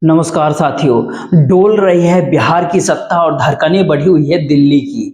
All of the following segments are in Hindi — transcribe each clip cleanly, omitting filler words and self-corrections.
नमस्कार साथियों। डोल रही है बिहार की सत्ता और धड़कनें बढ़ी हुई है दिल्ली की।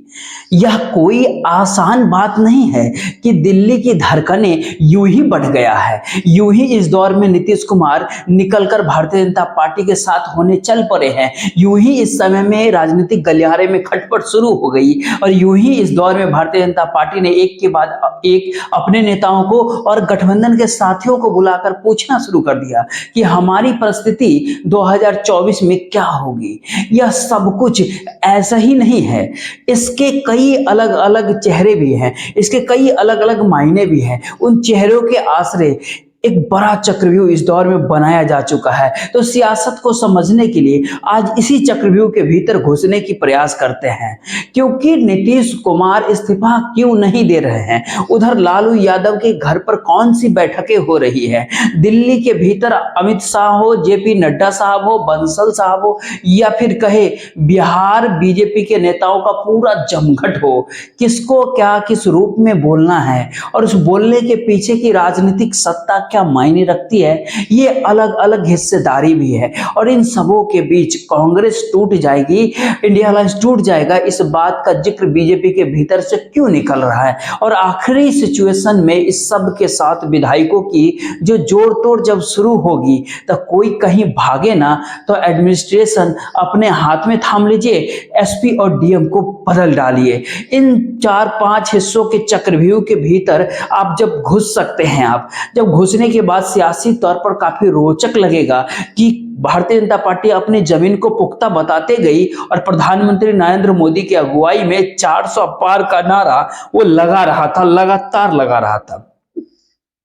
यह कोई आसान बात नहीं है कि दिल्ली की धड़कनें यूं ही बढ़ गया है। यूं ही इस दौर में नीतीश कुमार निकलकर भारतीय जनता पार्टी के साथ होने चल पड़े हैं। यूं ही इस समय में राजनीतिक गलियारे में खटपट शुरू हो गई और यूं ही इस दौर में भारतीय जनता पार्टी ने एक के बाद एक अपने नेताओं को और गठबंधन के साथियों को बुलाकर पूछना शुरू कर दिया कि हमारी परिस्थिति 2024 में क्या होगी। यह सब कुछ ऐसा ही नहीं है, इसके कई अलग अलग चेहरे भी हैं, इसके कई अलग अलग मायने भी हैं। उन चेहरों के आश्रय एक बड़ा चक्रव्यूह इस दौर में बनाया जा चुका है। तो सियासत को समझने के लिए आज इसी चक्रव्यूह के भीतर घुसने की प्रयास करते हैं। क्योंकि नीतीश कुमार इस्तीफा क्यों नहीं दे रहे हैं, उधर लालू यादव के घर पर कौन सी बैठकें हो रही है, दिल्ली के भीतर अमित शाह हो, जेपी नड्डा साहब हो, बंसल साहब हो, या फिर कहे बिहार बीजेपी के नेताओं का पूरा जमघट हो, किसको क्या किस रूप में बोलना है और उस बोलने के पीछे की राजनीतिक सत्ता क्या मायने रखती है, ये अलग अलग हिस्सेदारी भी है। और इन सबों के बीच कांग्रेस टूट जाएगी, इंडिया अलायंस टूट जाएगा, इस बात का जिक्र बीजेपी के भीतर से क्यों निकल रहा है। और आखिरी सिचुएशन में इस सब के साथ विधायकों की जो जोड़ तोड़ जब शुरू होगी तो कोई कहीं भागे ना, तो एडमिनिस्ट्रेशन अपने हाथ में थाम लीजिए, एसपी और डीएम को बदल डालिए। इन 4-5 हिस्सों के चक्रव्यूह के भीतर आप जब घुस सकते हैं, आप जब घुसने के बाद सियासी तौर पर काफी रोचक लगेगा कि भारतीय जनता पार्टी अपनी जमीन को पुख्ता बताते गई और प्रधानमंत्री नरेंद्र मोदी की अगुवाई में 400 पार का नारा वो लगा रहा था, लगातार लगा रहा था।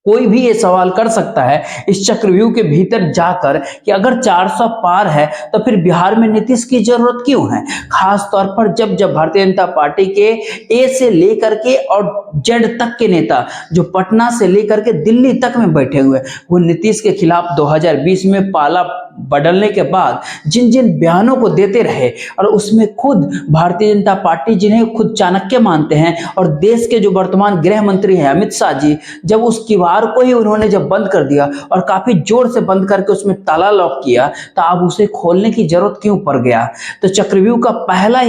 कोई भी ये सवाल कर सकता है इस चक्रव्यूह के भीतर जाकर कि अगर 400 पार है तो फिर बिहार में नीतीश की जरूरत क्यों है। खास तौर पर जब जब भारतीय जनता पार्टी के ए से लेकर के और जेड तक के नेता जो पटना से लेकर के दिल्ली तक में बैठे हुए, वो नीतीश के खिलाफ 2020 में पाला बदलने के बाद जिन जिन बयानों को देते रहे, और उसमें खुद भारतीय जनता पार्टी जिन्हें खुद चाणक्य मानते हैं और देश के जो वर्तमान गृह मंत्री हैं अमित शाह जी, जब उस किवाड़ को ही उन्होंने जब बंद कर दिया और काफी जोर से बंद करके उसमें ताला लॉक किया, तो अब उसे खोलने की जरूरत क्यों पड़ गया। तो चक्रव्यूह का पहला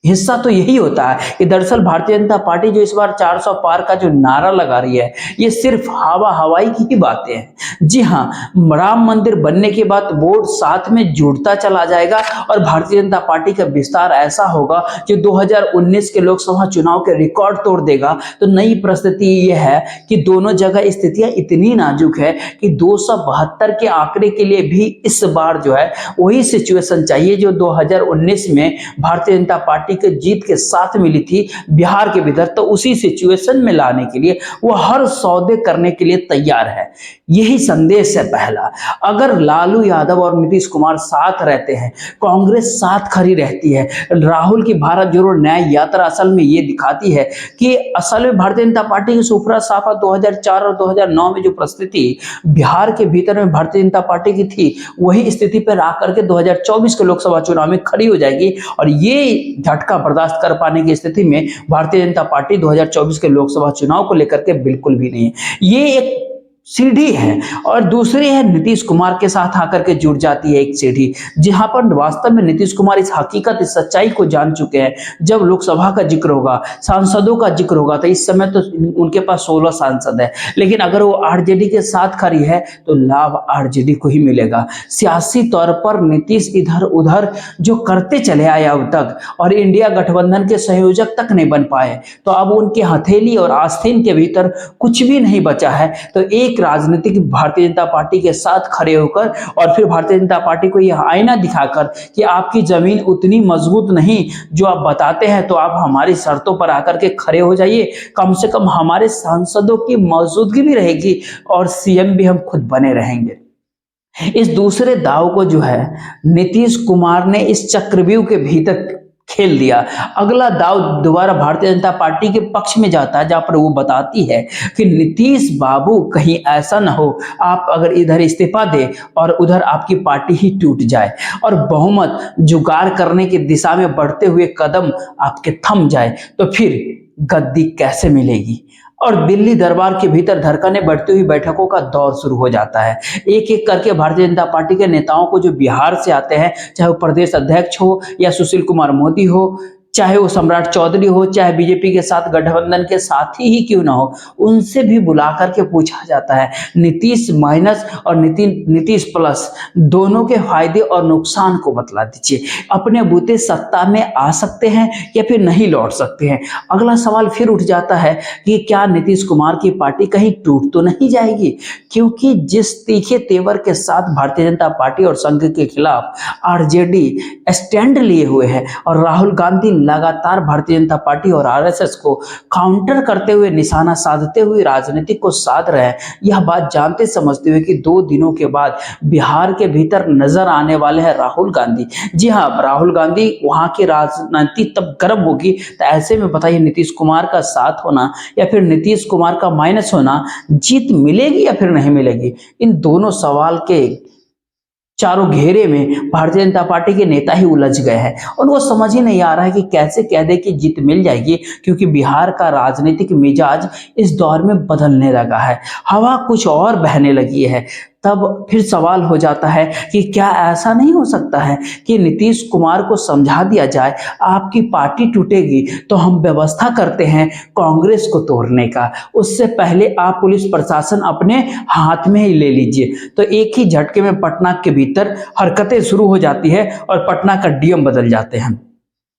हिस्सा तो यही होता है कि दरअसल भारतीय जनता पार्टी जो इस बार 400 पार का जो नारा लगा रही है, ये सिर्फ हवाई की ही बातें हैं। जी हाँ, राम मंदिर बनने के बाद बोर्ड साथ में जुड़ता चला जाएगा और भारतीय जनता पार्टी का विस्तार ऐसा होगा जो 2019 के लोकसभा चुनाव के रिकॉर्ड तोड़ देगा। तो नई परिस्थिति ये है कि दोनों जगह स्थितियां इतनी नाजुक है कि 272 के आंकड़े के लिए भी इस बार जो है वही सिचुएशन चाहिए जो 2019 में भारतीय जनता पार्टी के जीत के साथ मिली थी बिहार के भीतर। तो उसी सिचुएशन में लाने के लिए वो हर सौदे करने के लिए तैयार है। यही संदेश है पहला। अगर लालू यादव और नीतीश कुमार साथ रहते हैं, कांग्रेस साथ खड़ी रहती है, राहुल की भारत जोड़ो न्याय यात्रा असल में ये दिखाती है कि असल में भारतीय जनता पार्टी की सुपरा साफा 2004 और 2009 में जो परिस्थिति बिहार के भीतर में भारतीय जनता पार्टी की थी, वही स्थिति पर आकर के 2024 के लोकसभा चुनाव में खड़ी हो जाएगी। और ये झटका बर्दाश्त कर पाने की स्थिति में भारतीय जनता पार्टी 2024 के लोकसभा चुनाव को लेकर के बिल्कुल भी नहीं है। ये एक सीढ़ी है। और दूसरी है नीतीश कुमार के साथ आकर के जुड़ जाती है एक सीढ़ी, जहां पर वास्तव में नीतीश कुमार इस हकीकत, इस सच्चाई को जान चुके हैं। जब लोकसभा का जिक्र होगा, सांसदों का जिक्र होगा, तो इस समय तो उनके पास 16 सांसद है, लेकिन अगर वो आरजेडी के साथ खड़ी है तो लाभ आरजेडी को ही मिलेगा। सियासी तौर पर नीतीश इधर उधर जो करते चले आए अब तक और इंडिया गठबंधन के संयोजक तक नहीं बन पाए, तो अब उनके हथेली और आस्तीन के भीतर कुछ भी नहीं बचा है। तो एक राजनीतिक भारतीय जनता पार्टी के साथ खड़े होकर और फिर भारतीय जनता पार्टी को यह आईना दिखाकर कि आपकी जमीन उतनी मजबूत नहीं जो आप बताते हैं, तो आप हमारी शर्तों पर आकर के खड़े हो जाइए, कम से कम हमारे सांसदों की मौजूदगी भी रहेगी और सीएम भी हम खुद बने रहेंगे। इस दूसरे दाव को जो है नीतीश कुमार ने इस चक्रव्यूह के भीतर खेल दिया। अगला दाव दोबारा भारतीय जनता पार्टी के पक्ष में जाता है, जहां पर वो बताती है कि नीतीश बाबू कहीं ऐसा ना हो आप अगर इधर इस्तीफा दे और उधर आपकी पार्टी ही टूट जाए और बहुमत जुगाड़ करने की दिशा में बढ़ते हुए कदम आपके थम जाए, तो फिर गद्दी कैसे मिलेगी। और दिल्ली दरबार के भीतर धड़कने बढ़ती हुई बैठकों का दौर शुरू हो जाता है। एक एक करके भारतीय जनता पार्टी के नेताओं को जो बिहार से आते हैं, चाहे वो प्रदेश अध्यक्ष हो या सुशील कुमार मोदी हो, चाहे वो सम्राट चौधरी हो, चाहे बीजेपी के साथ गठबंधन के साथी ही क्यों ना हो, उनसे भी बुला करके पूछा जाता है नीतीश माइनस और नीतीश प्लस दोनों के फायदे और नुकसान को बतला दीजिए। अपने बूते सत्ता में आ सकते हैं या फिर नहीं लौट सकते हैं। अगला सवाल फिर उठ जाता है कि क्या नीतीश कुमार की पार्टी कहीं टूट तो नहीं जाएगी, क्योंकि जिस तीखे तेवर के साथ भारतीय जनता पार्टी और संघ के खिलाफ आरजेडी स्टैंड लिए हुए है और राहुल गांधी लगातार भारतीय जनता पार्टी और आरएसएस को काउंटर करते हुए, निशाना साधते हुए राजनीति को साध रहे हैं, यह बात जानते समझते हुए कि 2 दिनों के बाद बिहार के भीतर नजर आने वाले हैं राहुल गांधी। जी हाँ, राहुल गांधी, वहां की राजनीति तब गर्म होगी। तो ऐसे में बताइए, नीतीश कुमार का साथ होना या फिर नीतीश कुमार का माइनस होना, जीत मिलेगी या फिर नहीं मिलेगी? इन दोनों सवाल के चारों घेरे में भारतीय जनता पार्टी के नेता ही उलझ गए हैं। उनको समझ ही नहीं आ रहा है कि कैसे कह दे कि जीत मिल जाएगी, क्योंकि बिहार का राजनीतिक मिजाज इस दौर में बदलने लगा है, हवा कुछ और बहने लगी है। तब फिर सवाल हो जाता है कि क्या ऐसा नहीं हो सकता है कि नीतीश कुमार को समझा दिया जाए, आपकी पार्टी टूटेगी तो हम व्यवस्था करते हैं कांग्रेस को तोड़ने का, उससे पहले आप पुलिस प्रशासन अपने हाथ में ही ले लीजिए। तो एक ही झटके में पटना के भीतर हरकतें शुरू हो जाती है और पटना का डीएम बदल जाते हैं।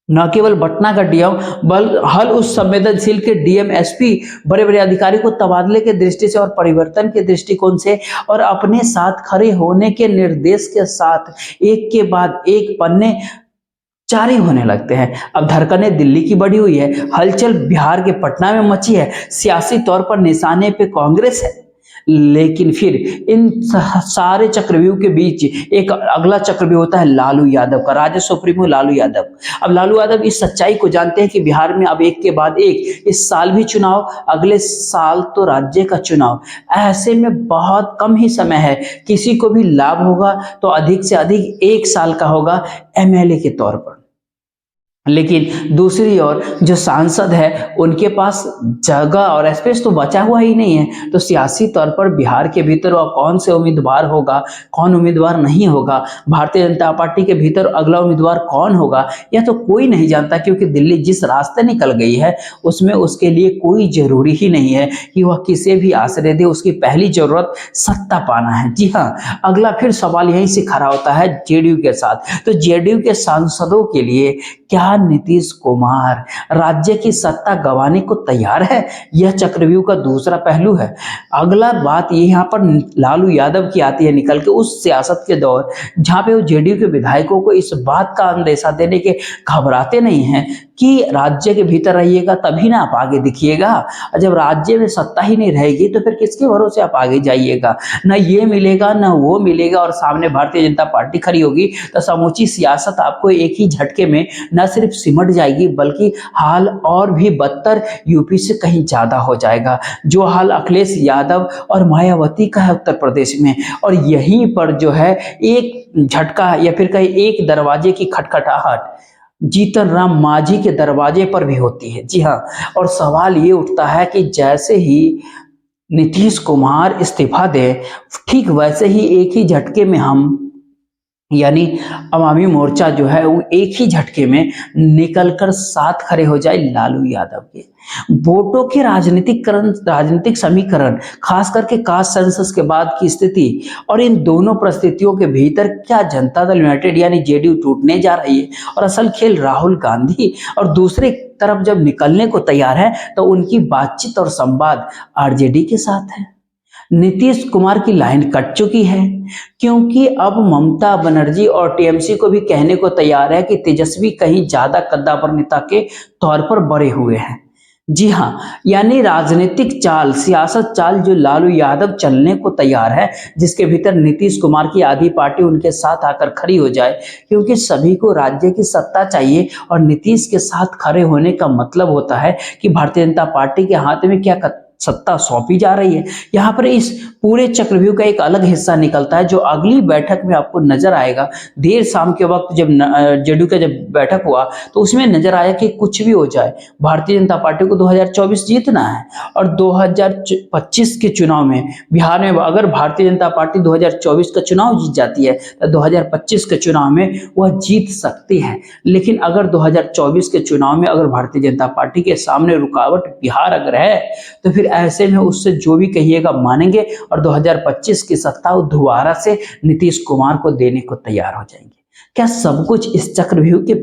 न केवल पटना का डीएम, बल हल उस संवेदनशील के डीएम, एसपी, बड़े बड़े अधिकारी को तबादले के दृष्टि से और परिवर्तन के दृष्टिकोण से और अपने साथ खड़े होने के निर्देश के साथ एक के बाद एक पन्ने जारी होने लगते हैं। अब धड़कनें दिल्ली की बढ़ी हुई है, हलचल बिहार के पटना में मची है, सियासी तौर पर निशाने पे कांग्रेस है। लेकिन फिर इन सारे चक्रव्यूह के बीच एक अगला चक्रव्यूह होता है लालू यादव का, राज्य सुप्रीमो लालू यादव। अब लालू यादव इस सच्चाई को जानते हैं कि बिहार में अब एक के बाद एक, इस साल भी चुनाव, अगले साल तो राज्य का चुनाव, ऐसे में बहुत कम ही समय है, किसी को भी लाभ होगा तो अधिक से अधिक 1 साल का होगा एमएलए के तौर पर। लेकिन दूसरी ओर जो सांसद है उनके पास जगह और स्पेस तो बचा हुआ ही नहीं है। तो सियासी तौर पर बिहार के भीतर वह कौन से उम्मीदवार होगा, कौन उम्मीदवार नहीं होगा, भारतीय जनता पार्टी के भीतर अगला उम्मीदवार कौन होगा, यह तो कोई नहीं जानता, क्योंकि दिल्ली जिस रास्ते निकल गई है उसमें उसके लिए कोई जरूरी ही नहीं है कि वह किसे भी आश्रय दे। उसकी पहली जरूरत सत्ता पाना है। जी हाँ, अगला फिर सवाल यहीं से खड़ा होता है जेडीयू के साथ। तो जेडीयू के सांसदों के लिए क्या नीतीश कुमार राज्य की सत्ता गंवाने को तैयार है? यह चक्रव्यूह का दूसरा पहलू है। अगला बात ये यहाँ पर लालू यादव की आती है निकल के, उस सियासत के दौर जहाँ पे वो जेडीयू के विधायकों को इस बात का अंदेशा देने के घबराते नहीं हैं कि राज्य के भीतर रहिएगा तभी ना आप आगे दिखिएगा, और जब राज्य में सत्ता ही नहीं रहेगी तो फिर किसके भरोसे आप आगे जाइएगा? ना ये मिलेगा ना वो मिलेगा, और सामने भारतीय जनता पार्टी खड़ी होगी तो समूची सियासत आपको एक ही झटके में न सिर्फ सिमट जाएगी बल्कि हाल और भी बदतर, यूपी से कहीं ज्यादा हो जाएगा, जो हाल अखिलेश यादव और मायावती का है उत्तर प्रदेश में। और यहीं पर जो है एक झटका या फिर कहीं एक दरवाजे की खटखटाहट जीतन राम मांझी के दरवाजे पर भी होती है। जी हाँ, और सवाल ये उठता है कि जैसे ही नीतीश कुमार इस्तीफा दे, ठीक वैसे ही एक ही झटके में हम यानी अवामी मोर्चा जो है वो एक ही झटके में निकलकर साथ खड़े हो जाए लालू यादव के। वोटों के राजनीतिक समीकरण, खास करके कास्ट सेंसस के बाद की स्थिति, और इन दोनों परिस्थितियों के भीतर क्या जनता दल यूनाइटेड यानी जेडीयू टूटने जा रही है और असल खेल राहुल गांधी और दूसरी तरफ जब निकलने को तैयार है तो उनकी बातचीत और संवाद आरजेडी के साथ है। नीतीश कुमार की लाइन कट चुकी है, क्योंकि अब ममता बनर्जी और टीएमसी को भी कहने को तैयार है कि तेजस्वी कहीं ज्यादा कद्दावर नेता के तौर पर बड़े हुए हैं। जी हाँ, यानी राजनीतिक चाल, सियासत चाल जो लालू यादव चलने को तैयार है, जिसके भीतर नीतीश कुमार की आधी पार्टी उनके साथ आकर खड़ी हो जाए, क्योंकि सभी को राज्य की सत्ता चाहिए। और नीतीश के साथ खड़े होने का मतलब होता है कि भारतीय जनता पार्टी के हाथ में क्या सत्ता सौंपी जा रही है। यहाँ पर इस पूरे चक्रव्यूह का एक अलग हिस्सा निकलता है जो अगली बैठक में आपको नजर आएगा। देर शाम के वक्त जब जेडीयू का जब बैठक हुआ तो उसमें नजर आया कि कुछ भी हो जाए, भारतीय जनता पार्टी को 2024 जीतना है और 2025 के चुनाव में बिहार में अगर भारतीय जनता पार्टी 2024 का चुनाव जीत जाती है तो 2025 के चुनाव में वह जीत सकती है। लेकिन अगर 2024 के चुनाव में अगर भारतीय जनता पार्टी के सामने रुकावट बिहार अगर है तो फिर ऐसे में उससे जो भी कहिएगा मानेंगे और 2025 की सत्ता दोबारा से नीतीश कुमार को देने को तैयार हो जाएंगे। क्या सब कुछ इस चक्रव्यूह के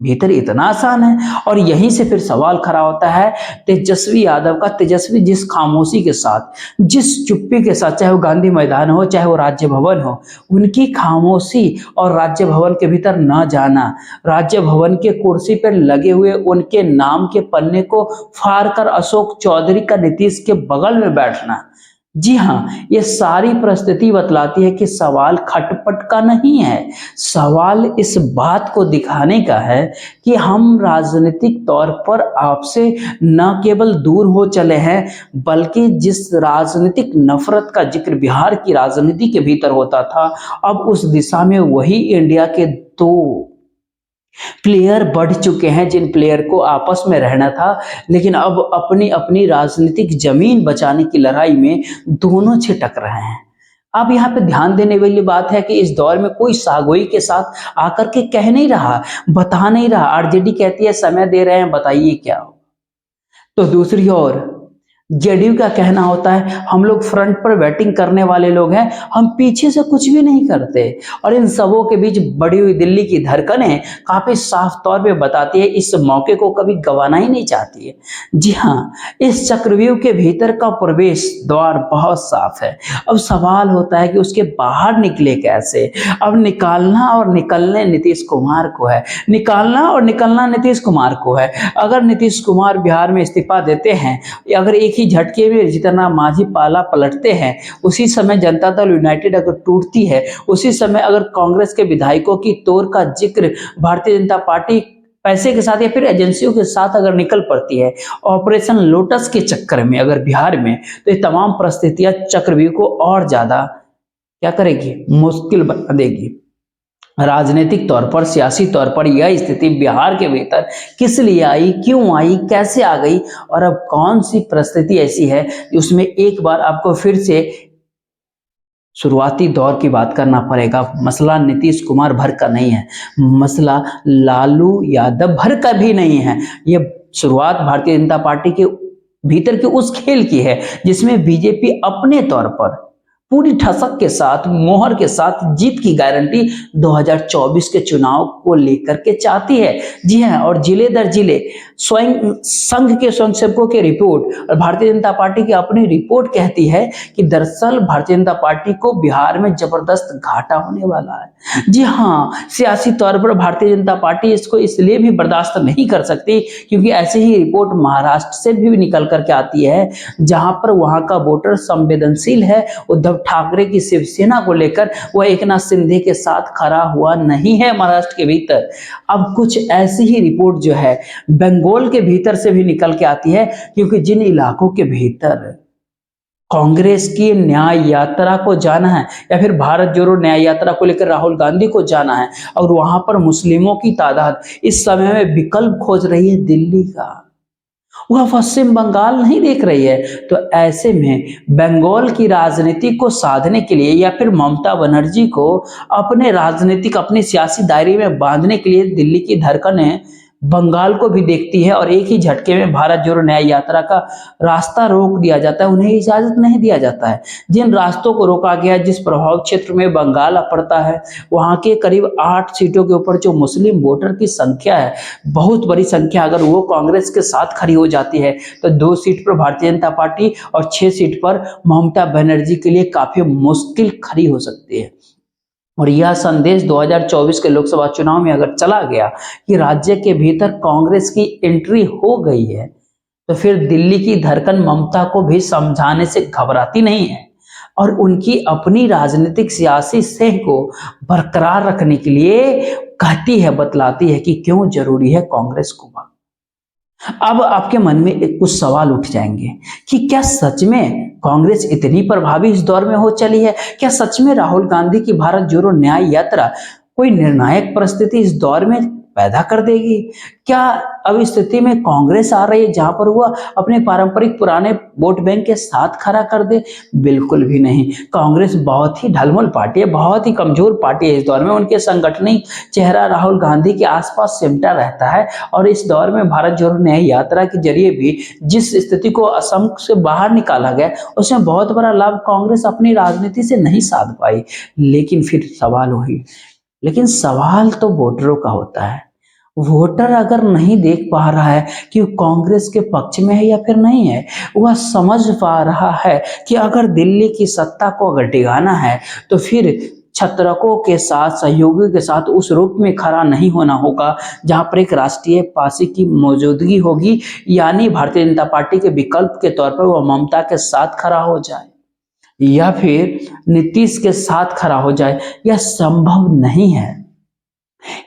भीतर इतना आसान है? और यहीं से फिर सवाल खड़ा होता है तेजस्वी यादव का। तेजस्वी जिस खामोशी के साथ, जिस चुप्पी के साथ, चाहे वो गांधी मैदान हो चाहे वो राज्य भवन हो, उनकी खामोशी और राज्य भवन के भीतर न जाना, राज्य भवन के कुर्सी पर लगे हुए उनके नाम के पन्ने को फाड़ कर अशोक चौधरी का नीतीश के बगल में बैठना, जी हाँ, ये सारी परिस्थिति बतलाती है कि सवाल खटपट का नहीं है, सवाल इस बात को दिखाने का है कि हम राजनीतिक तौर पर आपसे न केवल दूर हो चले हैं बल्कि जिस राजनीतिक नफरत का जिक्र बिहार की राजनीति के भीतर होता था, अब उस दिशा में वही इंडिया के दो प्लेयर बढ़ चुके हैं जिन प्लेयर को आपस में रहना था, लेकिन अब अपनी अपनी राजनीतिक जमीन बचाने की लड़ाई में दोनों छिटक रहे हैं। अब यहाँ पे ध्यान देने वाली बात है कि इस दौर में कोई सागोई के साथ आकर के कह नहीं रहा, बता नहीं रहा। आरजेडी कहती है समय दे रहे हैं, बताइए क्या हो। तो दूसरी ओर जेडीयू का कहना होता है हम लोग फ्रंट पर बैटिंग करने वाले लोग हैं, हम पीछे से कुछ भी नहीं करते। और इन सबों के बीच बढ़ी हुई दिल्ली की धड़कनें काफी साफ तौर पे बताती है इस मौके को कभी गंवाना ही नहीं चाहती है। जी हाँ, इस चक्रव्यूह के भीतर का प्रवेश द्वार बहुत साफ है। अब सवाल होता है कि उसके बाहर निकले कैसे। अब निकालना और निकलने नीतीश कुमार को है, निकालना और निकलना नीतीश कुमार को है। अगर नीतीश कुमार बिहार में इस्तीफा देते हैं, अगर एक ही झटके में जितना मांझी पाला पलटते हैं, उसी समय जनता दल यूनाइटेड अगर टूटती है, उसी समय अगर कांग्रेस के विधायकों की तोड़ का जिक्र भारतीय जनता पार्टी पैसे के साथ या फिर एजेंसियों के साथ अगर निकल पड़ती है ऑपरेशन लोटस के चक्कर में अगर बिहार में, तो ये तमाम परिस्थितियां चक्रव्यूह को और ज्यादा क्या करेगी, मुश्किल बना देगी। राजनीतिक तौर पर, सियासी तौर पर यह स्थिति बिहार के भीतर किस लिए आई, क्यों आई, कैसे आ गई और अब कौन सी परिस्थिति ऐसी है उसमें एक बार आपको फिर से शुरुआती दौर की बात करना पड़ेगा। मसला नीतीश कुमार भर का नहीं है, मसला लालू यादव भर का भी नहीं है। ये शुरुआत भारतीय जनता पार्टी के भीतर के उस खेल की है जिसमें बीजेपी अपने तौर पर पूरी ठसक के साथ, मोहर के साथ जीत की गारंटी 2024 के चुनाव को लेकर के चाहती है। जी हाँ, और जिले दर जिले स्वयं संघ के स्वयंसेवकों की रिपोर्ट और भारतीय जनता पार्टी की अपनी रिपोर्ट कहती है कि दरअसल भारतीय जनता पार्टी को बिहार में जबरदस्त घाटा होने वाला है। जी हाँ, सियासी तौर पर भारतीय जनता पार्टी इसको इसलिए भी बर्दाश्त नहीं कर सकती क्योंकि ऐसी ही रिपोर्ट महाराष्ट्र से भी निकल करके आती है जहां पर वहां का वोटर संवेदनशील है। उद्धव ठाकरे की शिवसेना को लेकर वह एकनाथ शिंदे के साथ खड़ा हुआ नहीं है महाराष्ट्र के भीतर। अब कुछ ऐसी ही रिपोर्ट जो है बंगाल के भीतर से भी निकल के आती है क्योंकि जिन इलाकों के भीतर कांग्रेस की न्याय यात्रा को जाना है या फिर भारत जोड़ो न्याय यात्रा को लेकर राहुल गांधी को जाना है और वहां पर मुस्लिमों की तादाद इस समय में विकल्प खोज रही है दिल्ली का, वह पश्चिम बंगाल नहीं देख रही है। तो ऐसे में बंगाल की राजनीति को साधने के लिए या फिर ममता बनर्जी को अपने राजनीतिक, अपने सियासी दायरे में बांधने के लिए दिल्ली की धड़कनें बंगाल को भी देखती है और एक ही झटके में भारत जोड़ो न्याय यात्रा का रास्ता रोक दिया जाता है, उन्हें इजाजत नहीं दिया जाता है। जिन रास्तों को रोका गया है, जिस प्रभाव क्षेत्र में बंगाल पड़ता है, वहां के करीब 8 सीटों के ऊपर जो मुस्लिम वोटर की संख्या है, बहुत बड़ी संख्या, अगर वो कांग्रेस के साथ खड़ी हो जाती है तो 2 सीट पर भारतीय जनता पार्टी और 6 सीट पर ममता बनर्जी के लिए काफी मुश्किल खड़ी हो सकती है। और यह संदेश 2024 के लोकसभा चुनाव में अगर चला गया कि राज्य के भीतर कांग्रेस की एंट्री हो गई है, तो फिर दिल्ली की धड़कन ममता को भी समझाने से घबराती नहीं है और उनकी अपनी राजनीतिक सियासी सेह को बरकरार रखने के लिए कहती है, बतलाती है कि क्यों जरूरी है कांग्रेस को। अब आपके मन में एक कुछ सवाल उठ जाएंगे कि क्या सच में कांग्रेस इतनी प्रभावी इस दौर में हो चली है? क्या सच में राहुल गांधी की भारत जोड़ो न्याय यात्रा कोई निर्णायक परिस्थिति इस दौर में पैदा कर देगी? क्या अब इस स्थिति में कांग्रेस आ रही है जहां पर वह अपने पारंपरिक पुराने वोट बैंक के साथ खड़ा कर दे? बिल्कुल भी नहीं। कांग्रेस बहुत ही ढलमुल पार्टी है, बहुत ही कमजोर पार्टी है इस दौर में। उनके संगठनिक चेहरा राहुल गांधी के आसपास सिमटा रहता है और इस दौर में भारत जोड़ो न्याय यात्रा के जरिए भी जिस स्थिति को असम से बाहर निकाला गया उसमें बहुत बड़ा लाभ कांग्रेस अपनी राजनीति से नहीं साध पाई। लेकिन सवाल तो वोटरों का होता है। वोटर अगर नहीं देख पा रहा है कि कांग्रेस के पक्ष में है या फिर नहीं है, वह समझ पा रहा है कि अगर दिल्ली की सत्ता को अगर टिकाना है तो फिर छत्रकों के साथ, सहयोगियों के साथ उस रूप में खड़ा नहीं होना होगा जहां पर एक राष्ट्रीय पार्टी की मौजूदगी होगी, यानी भारतीय जनता पार्टी के विकल्प के तौर पर वह ममता के साथ खड़ा हो जाए या फिर नीतीश के साथ खड़ा हो जाए। यह संभव नहीं है।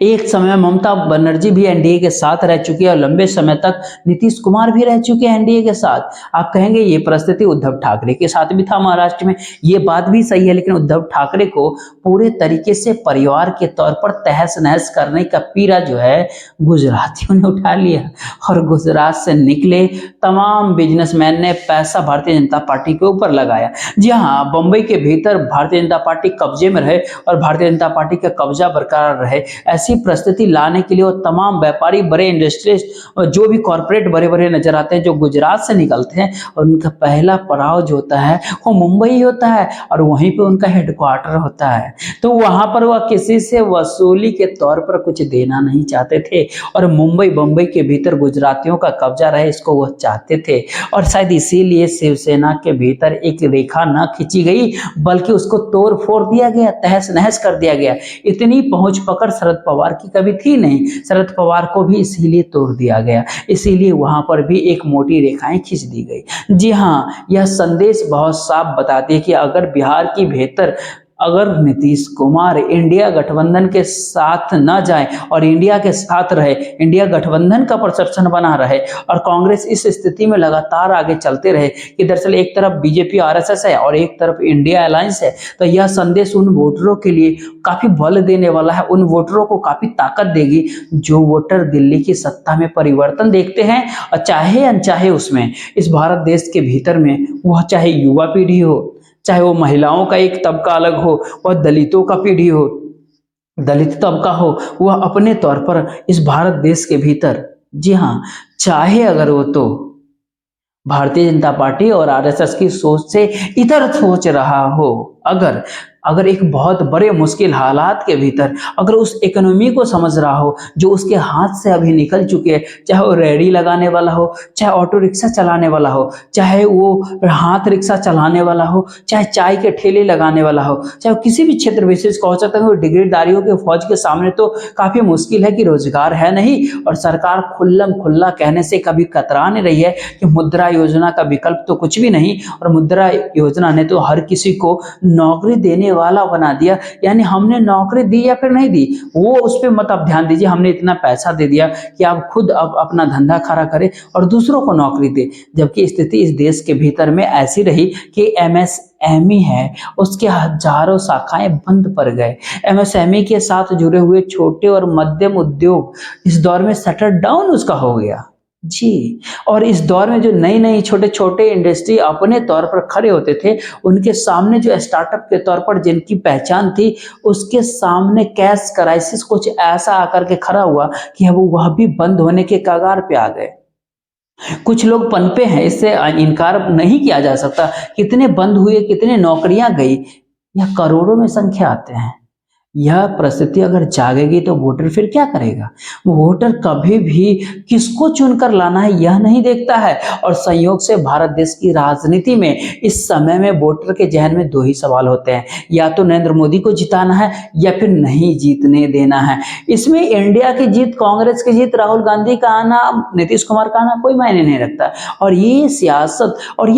एक समय ममता बनर्जी भी एनडीए के साथ रह चुकी है और लंबे समय तक नीतीश कुमार भी रह चुके हैं एनडीए के साथ। आप कहेंगे ये परिस्थिति उद्धव ठाकरे के साथ भी था महाराष्ट्र में, ये बात भी सही है, लेकिन उद्धव ठाकरे को पूरे तरीके से परिवार के तौर पर तहस नहस करने का पीड़ा जो है गुजरातियों ने उठा लिया और गुजरात से निकले तमाम बिजनेसमैन ने पैसा भारतीय जनता पार्टी के ऊपर लगाया। जी हाँ, बंबई के भीतर भारतीय जनता पार्टी कब्जे में रहे और भारतीय जनता पार्टी का कब्जा बरकरार रहे, ऐसी परिस्थिति लाने के लिए वो तमाम व्यापारी, बड़े इंडस्ट्रियलिस्ट, जो भी कॉर्पोरेट बड़े बड़े नजर आते हैं जो गुजरात से निकलते हैं, और उनका पहला पड़ाव जो होता है वो मुंबई होता है और वहीं पे उनका हेडक्वार्टर होता है। तो वहां पर वह किसी से वसूली के तौर पर कुछ देना नहीं चाहते थे और बंबई के भीतर गुजरातियों का कब्जा रहे इसको वह चाहते थे और शायद इसीलिए शिवसेना के भीतर एक रेखा न खींची गई बल्कि उसको तोड़ फोड़ दिया गया, तहस नहस कर दिया गया। इतनी पहुंच पकड़ शरद पवार की कभी थी नहीं, शरद पवार को भी इसीलिए तोड़ दिया गया, इसीलिए वहां पर भी एक मोटी रेखाएं खींच दी गई। जी हाँ, यह संदेश बहुत साफ बताती है कि अगर बिहार की बेहतर अगर नीतीश कुमार इंडिया गठबंधन के साथ न जाए और इंडिया के साथ रहे, इंडिया गठबंधन का परसेप्शन बना रहे और कांग्रेस इस स्थिति में लगातार आगे चलते रहे कि दरअसल एक तरफ बीजेपी आरएसएस है और एक तरफ इंडिया अलायंस है, तो यह संदेश उन वोटरों के लिए काफी बल देने वाला है, उन वोटरों को काफी ताकत देगी जो वोटर दिल्ली की सत्ता में परिवर्तन देखते हैं और चाहे अनचाहे उसमें इस भारत देश के भीतर में, वह चाहे युवा पीढ़ी हो, चाहे वो महिलाओं का एक तबका अलग हो, वह दलितों का पीढ़ी हो, दलित तबका हो, वह अपने तौर पर इस भारत देश के भीतर, जी हाँ, चाहे अगर वो तो भारतीय जनता पार्टी और आरएसएस की सोच से इतर सोच रहा हो, अगर एक बहुत बड़े मुश्किल हालात के भीतर अगर उस इकोनॉमी को समझ रहा हो जो उसके हाथ से अभी निकल चुके हैं, चाहे वो रेहड़ी लगाने वाला हो, चाहे ऑटो रिक्शा चलाने वाला हो, चाहे वो हाथ रिक्शा चलाने वाला हो, चाहे चाय के ठेले लगाने वाला हो, चाहे किसी भी क्षेत्र विशेष का हो सकता है, डिग्रीदारियों के फौज के सामने तो काफी मुश्किल है कि रोजगार है नहीं और सरकार खुल्लम खुल्ला कहने से कभी कतरा नहीं रही है कि मुद्रा योजना का विकल्प तो कुछ भी नहीं और मुद्रा योजना ने तो हर किसी को नौकरी देने वाला बना दिया। यानी हमने नौकरी दी या फिर नहीं दी वो उस पर मत आप ध्यान दीजिए, हमने इतना पैसा दे दिया कि आप खुद अब अपना धंधा खड़ा करें और दूसरों को नौकरी दे, जबकि स्थिति इस देश के भीतर में ऐसी रही कि एमएसएमई है उसके हजारों शाखाएं बंद पड़ गए। एमएसएमई के साथ जुड़े हुए छोटे और मध्यम उद्योग इस दौर में शटर डाउन उसका हो गया जी। और इस दौर में जो नई नई छोटे छोटे इंडस्ट्री अपने तौर पर खड़े होते थे उनके सामने जो स्टार्टअप के तौर पर जिनकी पहचान थी उसके सामने कैश क्राइसिस कुछ ऐसा आकर के खड़ा हुआ कि अब वह भी बंद होने के कगार पे आ गए। कुछ लोग पनपे हैं, इससे इनकार नहीं किया जा सकता, कितने बंद हुए, कितने नौकरियां गई, यह करोड़ों में संख्या आते हैं। यह परिस्थिति अगर जागेगी तो वोटर फिर क्या करेगा? वोटर कभी भी किसको चुनकर लाना है यह नहीं देखता है और संयोग से भारत देश की राजनीति में इस समय में वोटर के जहन में दो ही सवाल होते हैं, या तो नरेंद्र मोदी को जिताना है या फिर नहीं जीतने देना है। इसमें इंडिया की जीत, कांग्रेस की जीत, राहुल गांधी का आना, नीतीश कुमार का आना कोई मायने नहीं रखता। और ये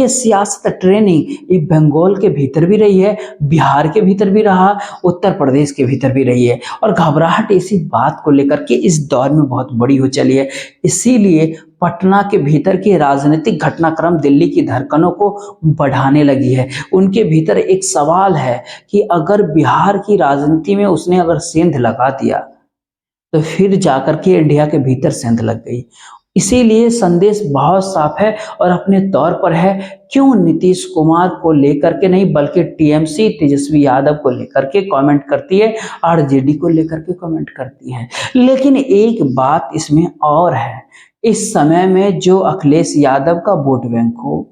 सियासत ट्रेनिंग ये बंगाल के भीतर भी रही है, बिहार के भीतर भी रहा, उत्तर प्रदेश के के भीतर भी रही है और घबराहट इसी बात को लेकर के इस दौर में बहुत बड़ी हो चली है। इसीलिए पटना के भीतर के राजनीतिक घटनाक्रम दिल्ली की धड़कनों को बढ़ाने लगी है। उनके भीतर एक सवाल है कि अगर बिहार की राजनीति में उसने अगर सेंध लगा दिया तो फिर जाकर के इंडिया के भीतर सेंध लग गई। इसीलिए संदेश बहुत साफ है और अपने तौर पर है। क्यों नीतीश कुमार को लेकर के नहीं बल्कि टीएमसी तेजस्वी यादव को लेकर के कमेंट करती है, आरजेडी को लेकर के कमेंट करती है। लेकिन एक बात इसमें और है, इस समय में जो अखिलेश यादव का वोट बैंक हो,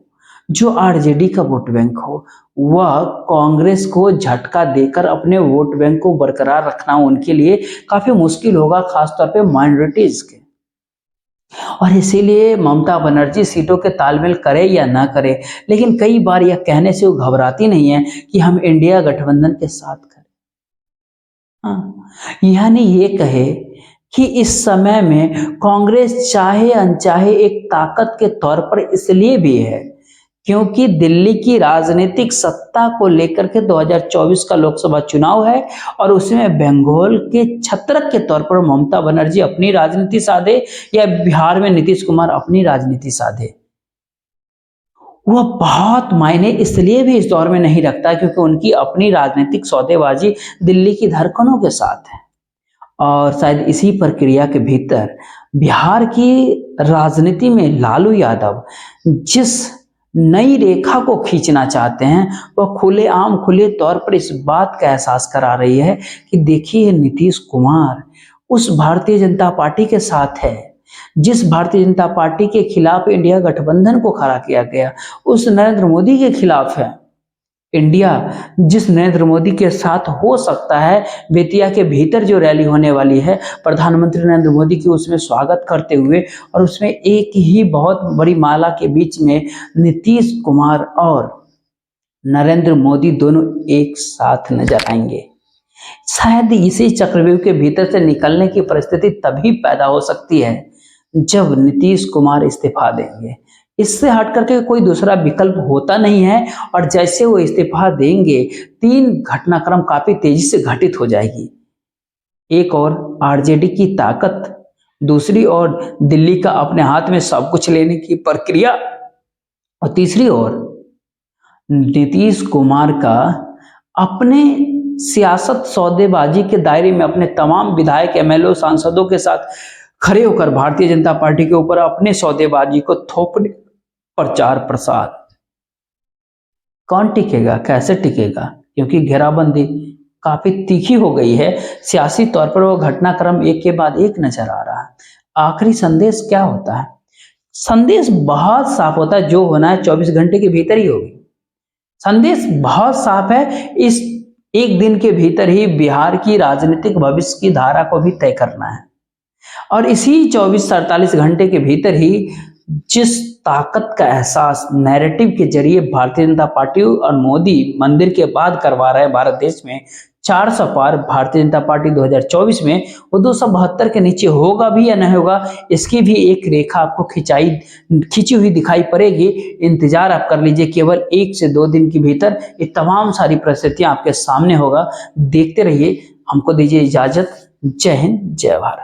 जो आरजेडी का वोट बैंक हो, वह कांग्रेस को झटका देकर अपने वोट बैंक को बरकरार रखना उनके लिए काफी मुश्किल होगा, खासतौर पे माइनॉरिटीज के। और इसीलिए ममता बनर्जी सीटों के तालमेल करे या ना करे, लेकिन कई बार यह कहने से वो घबराती नहीं है कि हम इंडिया गठबंधन के साथ करें। हाँ, यानी ये कहे कि इस समय में कांग्रेस चाहे अनचाहे एक ताकत के तौर पर इसलिए भी है क्योंकि दिल्ली की राजनीतिक सत्ता को लेकर के 2024 का लोकसभा चुनाव है और उसमें बंगाल के छत्रक के तौर पर ममता बनर्जी अपनी राजनीति साधे या बिहार में नीतीश कुमार अपनी राजनीति साधे, वह बहुत मायने इसलिए भी इस दौर में नहीं रखता क्योंकि उनकी अपनी राजनीतिक सौदेबाजी दिल्ली की धड़कनों के साथ है। और शायद इसी प्रक्रिया के भीतर बिहार की राजनीति में लालू यादव जिस नई रेखा को खींचना चाहते हैं वह खुलेआम खुले तौर पर इस बात का एहसास करा रही है कि देखिए नीतीश कुमार उस भारतीय जनता पार्टी के साथ है जिस भारतीय जनता पार्टी के खिलाफ इंडिया गठबंधन को खड़ा किया गया, उस नरेंद्र मोदी के खिलाफ है इंडिया जिस नरेंद्र मोदी के साथ हो सकता है बेतिया के भीतर जो रैली होने वाली है प्रधानमंत्री नरेंद्र मोदी की उसमें स्वागत करते हुए और उसमें एक ही बहुत बड़ी माला के बीच में नीतीश कुमार और नरेंद्र मोदी दोनों एक साथ नजर आएंगे। शायद इसी चक्रव्यूह के भीतर से निकलने की परिस्थिति तभी पैदा हो सकती है जब नीतीश कुमार इस्तीफा देंगे। इससे हट करके कोई दूसरा विकल्प होता नहीं है और जैसे वो इस्तीफा देंगे 3 घटनाक्रम काफी तेजी से घटित हो जाएगी। एक और आरजेडी की ताकत, दूसरी ओर दिल्ली का अपने हाथ में सब कुछ लेने की प्रक्रिया और तीसरी ओर नीतीश कुमार का अपने सियासत सौदेबाजी के दायरे में अपने तमाम विधायक एमएलए सांसदों के साथ खड़े होकर भारतीय जनता पार्टी के ऊपर अपने सौदेबाजी को थोपने प्रचार प्रसार। कौन टिकेगा, कैसे टिकेगा? क्योंकि घेराबंदी काफी तीखी हो गई है, सियासी तौर पर वो घटनाक्रम एक के बाद एक नजर आ रहा है। आखिरी संदेश क्या होता है? संदेश बहुत साफ होता है, जो होना है 24 घंटे के भीतर ही होगी। संदेश बहुत साफ है, इस एक दिन के भीतर ही बिहार की राजनीतिक भविष्य की धारा को भी तय करना है और इसी 24-48 घंटे के भीतर ही जिस ताकत का एहसास नैरेटिव के जरिए भारतीय जनता पार्टी और मोदी मंदिर के बाद करवा रहे हैं भारत देश में, 400 पार भारतीय जनता पार्टी 2024 में वो 272 के नीचे होगा भी या नहीं होगा, इसकी भी एक रेखा आपको खींची हुई दिखाई पड़ेगी। इंतजार आप कर लीजिए, केवल 1 से 2 दिन के भीतर ये तमाम सारी परिस्थितियां आपके सामने होगा। देखते रहिए, हमको दीजिए इजाजत। जय हिंद, जय भारत।